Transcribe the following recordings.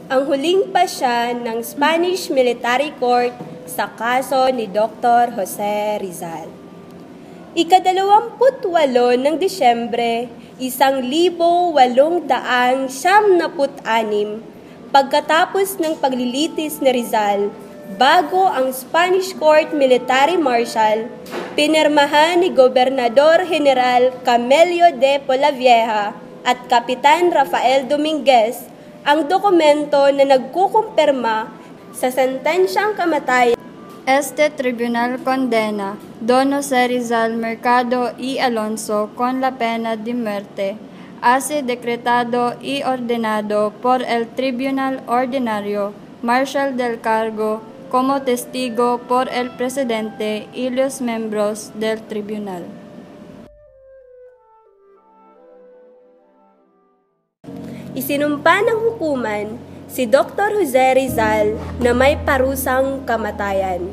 ang huling pasya ng Spanish Military Court sa kaso ni Dr. Jose Rizal. Ika-28 ng Disyembre, 1876, pagkatapos ng paglilitis ni Rizal, bago ang Spanish Court Military Martial, pinirmahan ni Gobernador General Camello de Polavieja at Kapitan Rafael Dominguez ang dokumento na nagkukumpirma sa sentensyang kamatayan. Este tribunal condena Don Jose Rizal Mercado y Alonso con la pena de muerte, hace decretado y ordenado por el Tribunal Ordinario Marshal del Cargo como testigo por el presidente y los miembros del tribunal. Isinumpa ng hukuman si Dr. Jose Rizal na may parusang kamatayan.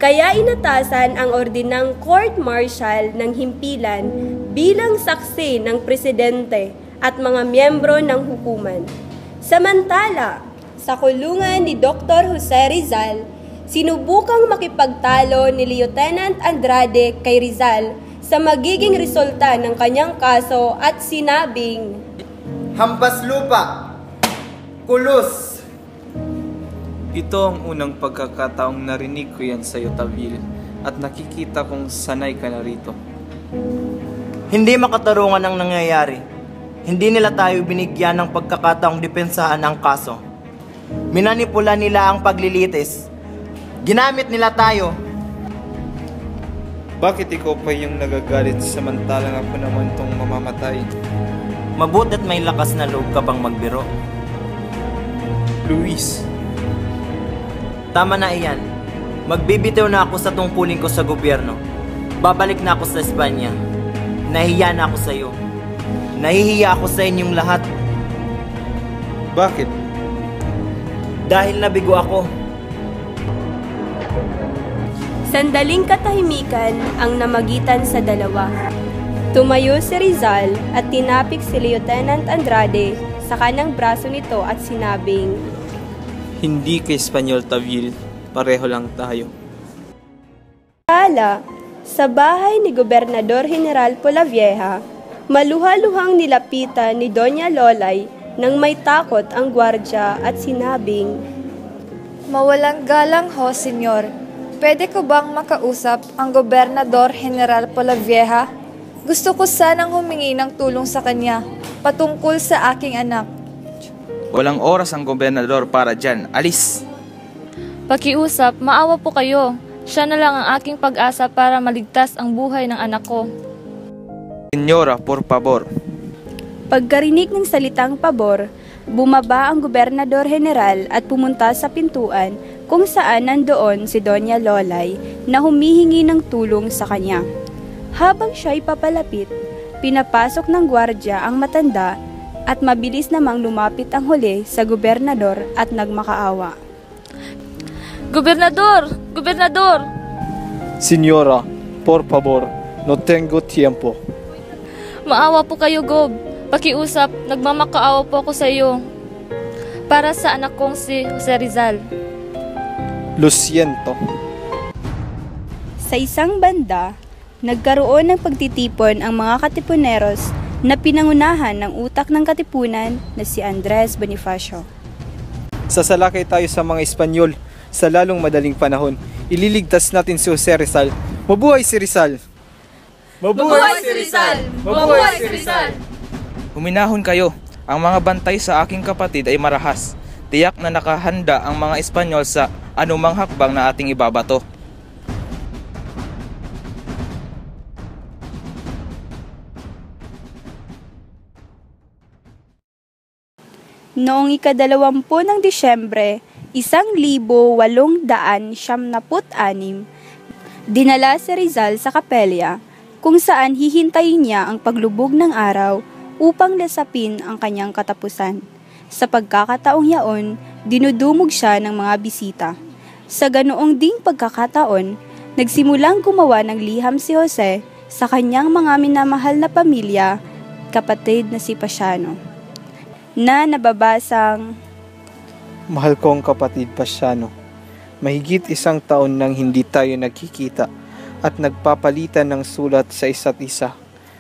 Kaya inatasan ang ordinang court-martial ng himpilan bilang saksi ng presidente at mga miyembro ng hukuman. Samantala, sa kulungan ni Dr. Jose Rizal, sinubukang makipagtalo ni Lieutenant Andrade kay Rizal sa magiging resulta ng kanyang kaso at sinabing, "Hampas lupa! Kulos!" Ito ang unang pagkakataong narinig ko yan sa iyo, Tavil, at nakikita kong sanay ka na rito. Hindi makatarungan ang nangyayari. Hindi nila tayo binigyan ng pagkakataong depensahan ang kaso. Minanipula nila ang paglilitis. Ginamit nila tayo. Bakit ikaw pa yung nagagalit samantalang ako naman tong mamamatay? Mabuti't may lakas na loob ka pang magbiro. Luis, tama na iyan. Magbibitaw na ako sa tungkulin ko sa gobyerno. Babalik na ako sa Espanya. Nahihiya na ako sa iyo. Nahihiya ako sa inyong lahat. bakit? Dahil nabigo ako. Sandaling katahimikan ang namagitan sa dalawa. Tumayo si Rizal at tinapik si Lieutenant Andrade sa kanang braso nito at sinabing, Hindi kay Espanyol, Tavil. Pareho lang tayo. Sa bahay ni Gobernador General Polavieja, maluha-luhang nilapitan ni Doña Lolay nang may takot ang gwardya at sinabing, Mawalang galang ho, senyor. Pwede ko bang makausap ang Gobernador General Polavieja? Gusto ko sanang humingi ng tulong sa kanya patungkol sa aking anak. Walang oras ang gobernador para dyan. Alis! Pakiusap, maawa po kayo. Siya na lang ang aking pag-asa para maligtas ang buhay ng anak ko. Senyora, por favor. Pagkarinig ng salitang pabor, bumaba ang Gobernador General at pumunta sa pintuan kung saan nandoon si Doña Lolay na humihingi ng tulong sa kanya. Habang siya'y papalapit, pinapasok ng gwardya ang matanda at mabilis namang lumapit ang huli sa gobernador at nagmakaawa. Gobernador! Gobernador! Senyora, por favor, no tengo tiempo. Maawa po kayo, Gob. Pakiusap, nagmamakaawa po ako sa iyo. Para sa anak kong si Jose Rizal. Lo siento. Sa isang banda, nagkaroon ng pagtitipon ang mga katipuneros na pinangunahan ng utak ng katipunan na si Andres Bonifacio. Sasalakay tayo sa mga Espanyol sa lalong madaling panahon. Ililigtas natin si Jose Rizal. Mabuhay si Rizal! Mabuhay si Rizal! Mabuhay si Rizal! Huminahon kayo. Ang mga bantay sa aking kapatid ay marahas. Tiyak na nakahanda ang mga Espanyol sa anumang hakbang na ating ibabato. Noong ika-20 ng Disyembre, 1876, dinala si Rizal sa kapelya kung saan hihintayin niya ang paglubog ng araw upang lasapin ang kanyang katapusan. Sa pagkakataong yaon, dinudumog siya ng mga bisita. Sa ganoong ding pagkakataon, nagsimulang gumawa ng liham si Jose sa kanyang mga minamahal na pamilya, kapatid na si Pasiano, na nababasang, Mahal kong kapatid Pasiano, mahigit 1 taon nang hindi tayo nagkikita at nagpapalitan ng sulat sa isa't isa.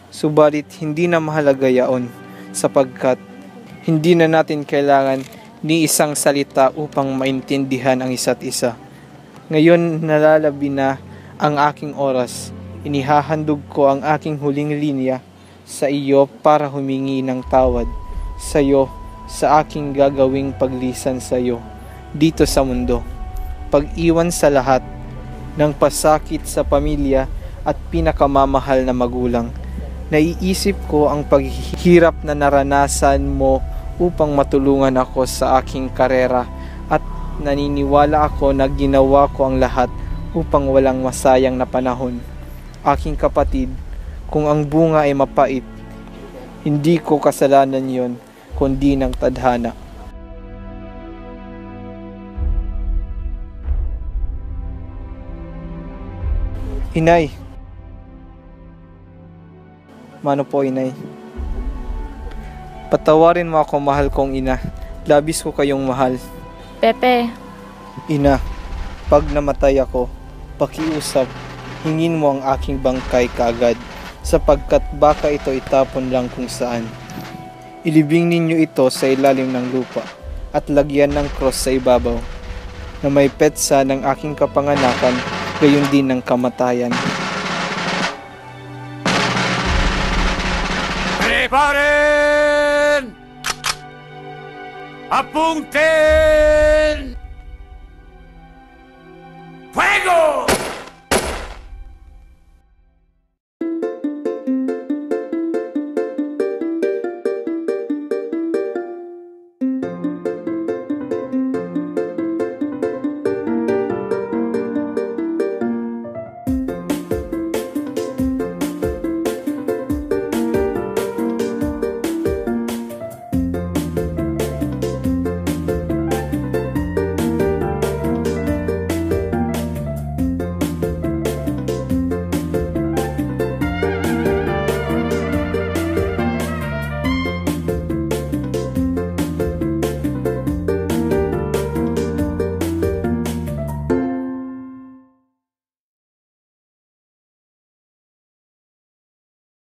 Subalit hindi na mahalaga yaon sapagkat hindi na natin kailangan ni isang salita upang maintindihan ang isa't isa. Ngayon nalalabi na ang aking oras. Inihahandog ko ang aking huling linya sa iyo para humingi ng tawad sa iyo sa aking gagawing paglisan sa iyo dito sa mundo. Pag-iwan sa lahat ng pasakit sa pamilya at pinakamamahal na magulang. Naiisip ko ang paghihirap na naranasan mo upang matulungan ako sa aking karera at naniniwala ako na ginawa ko ang lahat upang walang masayang na panahon. Aking kapatid, kung ang bunga ay mapait, hindi ko kasalanan yon, kundi ng tadhana. Inay. Mano po, Inay? Patawarin mo ako, mahal kong ina. Labis ko kayong mahal. Pepe, Ina, pag namatay ako, pakiusap, hingin mo ang aking bangkay kaagad, sapagkat baka ito itapon lang kung saan. Ilibing ninyo ito sa ilalim ng lupa, at lagyan ng cross sa ibabaw, na may petsa ng aking kapanganakan, gayon din ng kamatayan. Preparen! Apunten! Fuego!